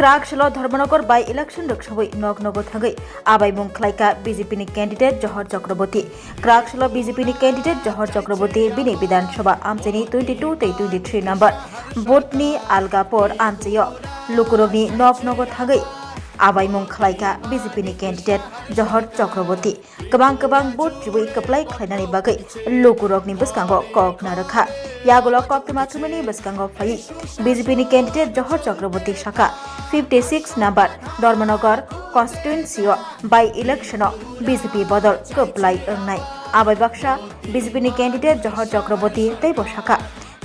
क्राकशल Dharmanagar by election रक्षाबै नगनगो थांगै आबाइमुं खलाइका BJP नि candidate Jahar चक्रवर्ती क्राकशल BJP नि candidate Jahar चक्रवर्ती बिनि विधानसभा आमचेनि 22 तै 23 नम्बर भोटनि आलगापर आमचेय लुकुरगनि नगनगो थांगै आबाइमुं खलाइका बीजेपी नि कैंडिडेट जहर चक्रवर्ती गोबां भोट जुबै कप्लाय खलायनानै बागै लुकुरगनि बसकांगो ककना रखा यागुल कक्तिमाथुमनि बसकांगो फाइ बीजेपी नि कैंडिडेट जहर चक्रवर्ती शाखा 56 number Dharmanagar constituency by election BJP बदल कप्लाय अंगनाय आबाइ बाक्सा बीजेपी नि कैंडिडेट जहर चक्रवर्ती तैबो शाखा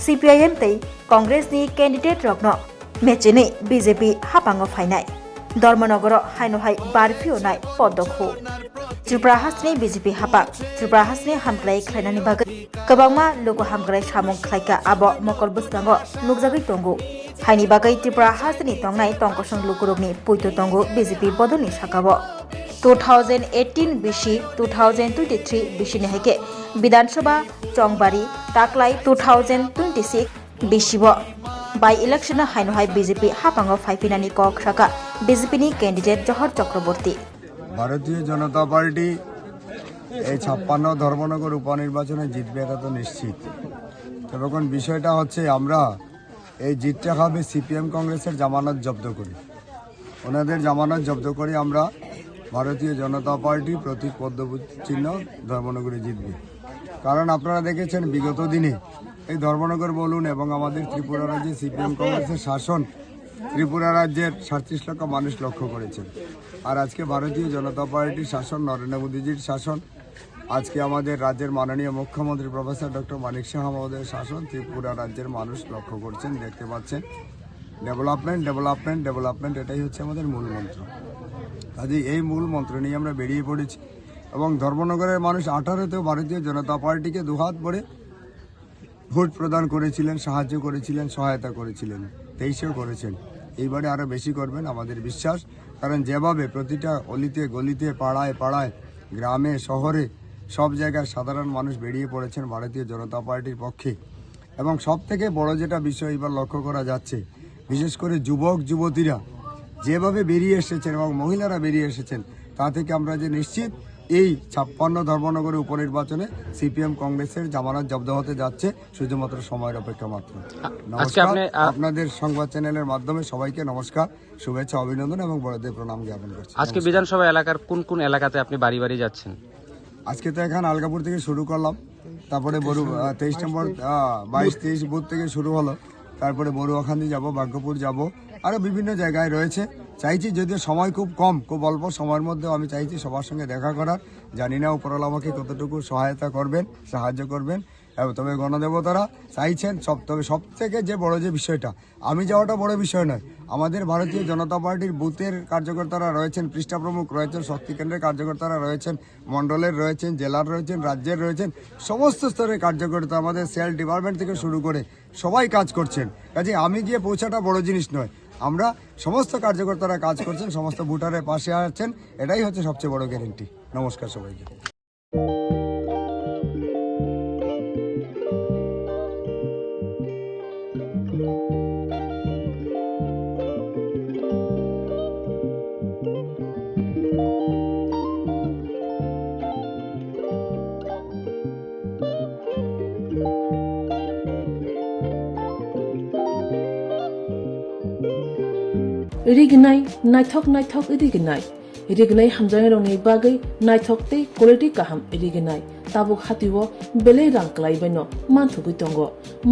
सीपीआईएम तै कांग्रेस नि कैंडिडेट रग्न मेचेनै बीजेपी हापांगो फाइनाय धर्मनगर हाइनहाय बारफिउनाय पदखौ त्रिपुरा हासनि बीजेपी हापा त्रिपुरा हासनि हामग्लाय खलायनानै बागै गोबांमा लोगो हामग्लाय सामुं खलायका आबो मकल बुसकांगो नुकजागै दंगो हाइनि बागै त्रिपुरा हासनि तंनाय तंकसं लुकुरगनि पुइतो दंगो बीजेपी बदलनि शाखाबो 2018 बिसि 2023 बिसिनि हायके विधानसभा चंबारी ताकलाय 2026 बिसिबो बाई इलेक्शन हाइनहाय बीजेपी हापांगो फाइफिनानि कक शाखा बीजेपी नि कैंडिडेट जहर चक्रवर्ती भारतीय जनता पार्टी এই 56 ধর্মনগর উপনির্বাচনে জিতবে এটা তো নিশ্চিত। তবে কোন বিষয়টা হচ্ছে আমরা এই জিতটা খাবে সিপিএম কংগ্রেসের জামানত জব্দ করি, ওনাদের জামানত জব্দ করে আমরা ভারতীয় জনতা পার্টি প্রতীক পদ্মচিহ্ন ধর্মনগরে জিতবে। কারণ আপনারা দেখেছেন বিগত দিনে এই ধর্মনগর বলুন এবং আমাদের ত্রিপুরা রাজ্যে সিপিএম কংগ্রেসের শাসন ত্রিপুরা রাজ্যের 37 লক্ষ মানুষ লক্ষ্য করেছেন। আর আজকে ভারতীয় জনতা পার্টির শাসন, নরেন্দ্র মোদীজির শাসন, আজকে আমাদের রাজ্যের মাননীয় মুখ্যমন্ত্রী প্রফেসর ডক্টর মানিক সাহা মহোদয়ের শাসন ত্রিপুরা রাজ্যের মানুষ লক্ষ্য করছেন, দেখতে পাচ্ছেন। ডেভেলপমেন্ট ডেভেলপমেন্ট ডেভেলপমেন্ট এটাই হচ্ছে আমাদের মূল মন্ত্র। কাজে এই মূল মন্ত্র নিয়ে আমরা বেরিয়ে পড়েছি এবং ধর্মনগরের মানুষ 18তেও ভারতীয় জনতা পার্টিকে দুহাত ভরে ভোট প্রদান করেছিলেন, সাহায্য করেছিলেন, সহায়তা করেছিলেন, 23-এও করেছেন। এইবারে আরও বেশি করবেন আমাদের বিশ্বাস। কারণ যেভাবে প্রতিটা অলিতে গলিতে পাড়ায় পাড়ায় গ্রামে শহরে সব জায়গায় সাধারণ মানুষ বেরিয়ে পড়েছেন ভারতীয় জনতা পার্টির পক্ষে এবং সব থেকে বড় যেটা বিষয় এবার লক্ষ্য করা যাচ্ছে, বিশেষ করে যুবক যুবতীরা যেভাবে বেরিয়ে এসেছেন এবং মহিলারা বেরিয়ে এসেছেন, তা থেকে আমরা যে নিশ্চিত এই 56 ধর্মনগরের উপনির্বাচনে সিপিএম কংগ্রেসের জামানত জব্দ হতে যাচ্ছে, শুধুমাত্র সময়ের অপেক্ষা মাত্র। নমস্কার, আপনাদের সংবাদ চ্যানেলের মাধ্যমে সবাইকে নমস্কার, শুভেচ্ছা, অভিনন্দন এবং বড়দের প্রণাম জ্ঞাপন করছি। আজকে বিধানসভা এলাকার কোন কোন এলাকাতে আপনি বাড়ি বাড়ি যাচ্ছেন? আজকে তো এখানে আলগাপুর থেকে শুরু করলাম, তারপরে বড়ু 23 নম্বর 22-23 বুথ থেকে শুরু হলো, তারপরে বড়ুয়াখান্দি যাব, ভাগ্যপুর যাব, আরও বিভিন্ন জায়গায় রয়েছে। চাইছি যদিও সময় খুব কম, খুব অল্প সময়ের মধ্যেও আমি চাইছি সবার সঙ্গে দেখা করার। জানি না উপরওয়ালা আমাকে কতটুকু সহায়তা করবেন, সাহায্য করবেন। তবে গণদেবতারা চাইছেন তবে সব থেকে যে বড় যে বিষয়টা, আমি যাওয়াটা বড় বিষয় নয়, আমাদের ভারতীয় জনতা পার্টির বুথের কার্যকর্তারা রয়েছেন, পৃষ্ঠা প্রমুখ রয়েছেন, শক্তি কেন্দ্রের কার্যকর্তারা রয়েছেন, মণ্ডলের রয়েছেন, জেলার রয়েছেন, রাজ্যের রয়েছেন, সমস্ত স্তরের কার্যকর্তা আমাদের সেল ডিপার্টমেন্ট থেকে শুরু করে সবাই কাজ করছেন। কাজে আমি গিয়ে পৌঁছাটা বড় জিনিস নয়, আমরা সমস্ত কার্যকর্তারা কাজ করছেন, সমস্ত ভোটারের পাশে আছেন, এটাই হচ্ছে সবচেয়ে বড় গ্যারেন্টি। নমস্কার সবাইকে। रिगनाय नायथक रिगनाय हामजानाय रंनि बागै नायथक तै क्वालिटी काहाम रिगनाय ताबुक हातिव बेले रां क्लाइबायनो मानथुगै दंग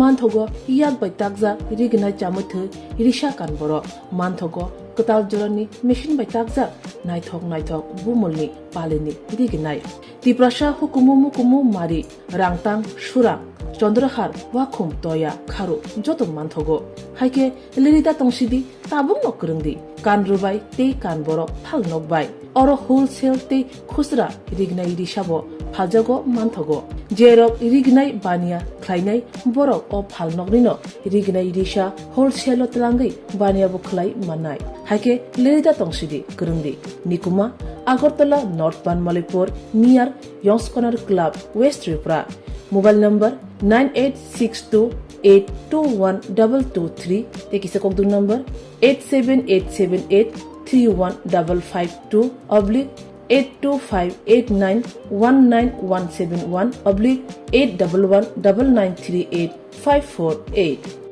मानथगो याद बाय ताकजा रिगनाय चामथो रिसा कानबर मानथगो कताल जरानि मेशिन बाय ताकजा नायथक बुमलनि पालेनि रिगनाय तिप्रासा हुकुमु मारि रांतां सुरा चंद्रहार वाखुम तया खारु जत मानथगो हाइके लिरिदा तंसिदि ताबुक नकरंदि कान रुबाय ते कान बरक फाल नकबाय अर होलसेल ते खुसरा रिगनाय रिसाबो फालजागो मानथगो जेरक रिगनाय बानिया ख्लायनाय बरक अ फाल नकनिनो रिगनाय रिसा होलसेल तलांगै बानियाबो ख्लाय मानाय हाइके लिरिदा तंसिदि करंदि निकुमा आगरतला नॉर्थ बानमालीपुर नियर यंगस्कनर club west Tripura mobile number 9862821223 te kisa kok du number 87878 31582/82589191171 /8119938 548